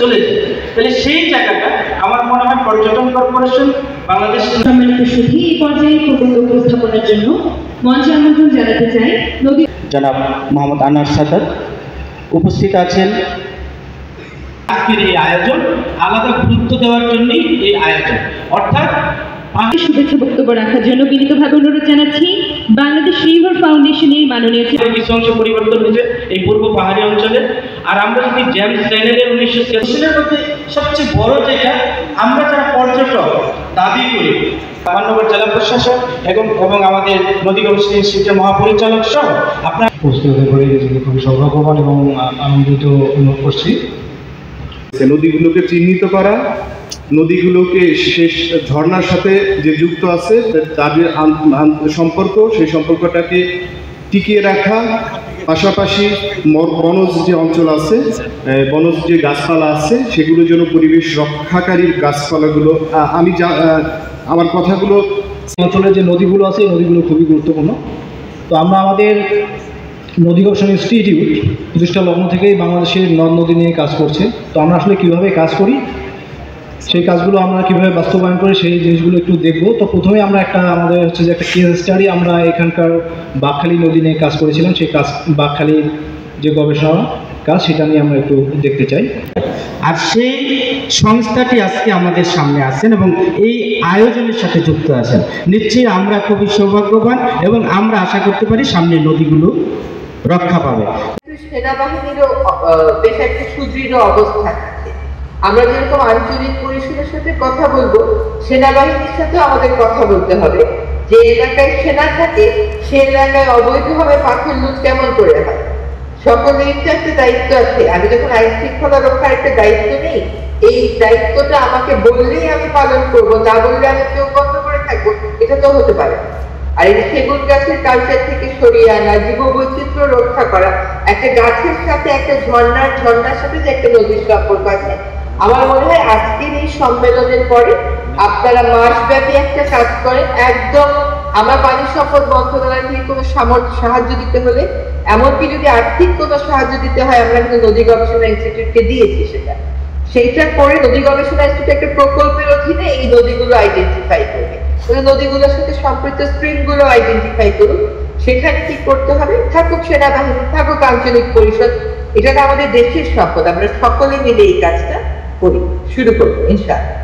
চলে যায়। তাহলে সেই জায়গাটা আমার মনে হয় পর্যটন কর্পোরেশন বাংলাদেশ সম্মানিত সুধী, এই পর্যায়ে প্রবন্ধ উপস্থাপনের জন্য মঞ্চে আমন্ত্রণ জানাতে চাই নদী জনাব মোহাম্মদ আনোয়ার সাদাত উপস্থিত আছেন। আজকের এই আয়োজন আলাদা গুরুত্ব দেওয়ার জন্যই এই আয়োজন, অর্থাৎ শুভেচ্ছা বক্তব্য রাখার জন্য বিনীতভাবে অনুরোধ জানাচ্ছি বাংলাদেশ রিভার ফাউন্ডেশনের মাননীয় কিছু অংশ পরিবর্তন হয়েছে এই পূর্ব পাহাড়ি অঞ্চলে। আর আমরা যদি জেমস চ্যানেলের 1986-এর মধ্যে সবচেয়ে বড় যেটা আমরা যারা পর্যটক দাবি করি মান্যবর জেলা প্রশাসক এবং আমাদের নদী গবেষণা ইনস্টিটিউটের মহাপরিচালক সহ আপনার উপস্থিত হতে পারে খুবই সৌভাগ্যবান এবং আনন্দিত অনুভব করছি। নদীগুলোকে চিহ্নিত করা, নদীগুলোকে শেষ ঝর্ণার সাথে যে যুক্ত আছে তাদের সম্পর্ক, সেই সম্পর্কটাকে টিকিয়ে রাখা, পাশাপাশি বনজ যে অঞ্চল আছে, বনজ যে গাছপালা আছে সেগুলোর জন্য পরিবেশ রক্ষাকারী গাছপালাগুলো আমার কথাগুলো অঞ্চলের যে নদীগুলো আছে এই নদীগুলো খুবই গুরুত্বপূর্ণ। তো আমরা আমাদের নদী গবেষণা ইনস্টিটিউট প্রতিষ্ঠা লগ্ন থেকেই বাংলাদেশের নদ নদী নিয়ে কাজ করছে। তো আমরা আসলে কীভাবে কাজ করি, সেই কাজগুলো আমরা কীভাবে বাস্তবায়ন করি সেই জিনিসগুলো একটু দেখব। তো প্রথমে আমরা আমাদের হচ্ছে যে একটা কেস স্টাডি আমরা এখানকার বাঁকখালী নদী নিয়ে কাজ করেছিলাম। সেই কাজ বাঁকখালীর যে গবেষণা কাজ সেটা নিয়ে আমরা একটু দেখতে চাই। আর সেই সংস্থাটি আজকে আমাদের সামনে আছেন এবং এই আয়োজনের সাথে যুক্ত আছেন। নিশ্চয়ই আমরা খুবই সৌভাগ্যবান এবং আমরা আশা করতে পারি সামনের নদীগুলো রক্ষা পাবে। সেনাবাহিনীরও বেশ একটা সুদৃঢ় অবস্থা আছে। আমরা যেরকম আঞ্চলিক পরিষদের সাথে কথা বলবো, সেনাবাহিনীর সাথেও আমাদের কথা বলতে হবে যে এলাকায় সেনা থাকে সে এলাকায় অবৈধভাবে পাথর লুট কেমন করে হয়। সকলের তো একটা দায়িত্ব আছে। আমি যখন আইন শৃঙ্খলা রক্ষার একটা দায়িত্ব নেই, এই দায়িত্বটা আমাকে বললেই আমি পালন করবো, না বললে আমি চোখ বন্ধ করে থাকবো, এটা তো হতে পারে। আর এই সেগুন গাছের কালচার থেকে সরিয়ে আনা, জীববৈচিত্র্য রক্ষা করা, একটা গাছের সাথে একটা ঝর্ণার সাথে যে একটা নদীর সম্পর্ক আছে। আমার মনে হয় আজকের এই সম্মেলনের পরে আপনারা মাসব্যাপী একটা কাজ করেন। একদম আমার পানি সম্পদ মন্ত্রণালয় থেকে কোনো সাহায্য দিতে হলে, এমনকি যদি আর্থিক কোনো সাহায্য দিতে হয়, আমরা কিন্তু নদী গবেষণা ইনস্টিটিউটকে দিয়েছি সেইটা করে নদী গবেষণা ইনস্টিটিউট একটা প্রকল্পের অধীনে এই নদীগুলো আইডেন্টিফাই করবে, ওই নদীগুলোর সাথে সম্পৃক্ত স্ট্রিমগুলো আইডেন্টিফাই করুন। সেখানে কি করতে হবে, থাকুক সেনাবাহিনী, থাকুক আঞ্চলিক পরিষদ, এটা আমাদের দেশের সম্পদ। আমরা সকলে মিলে এই কাজটা করি, শুরু করবো ইনশাআল্লাহ।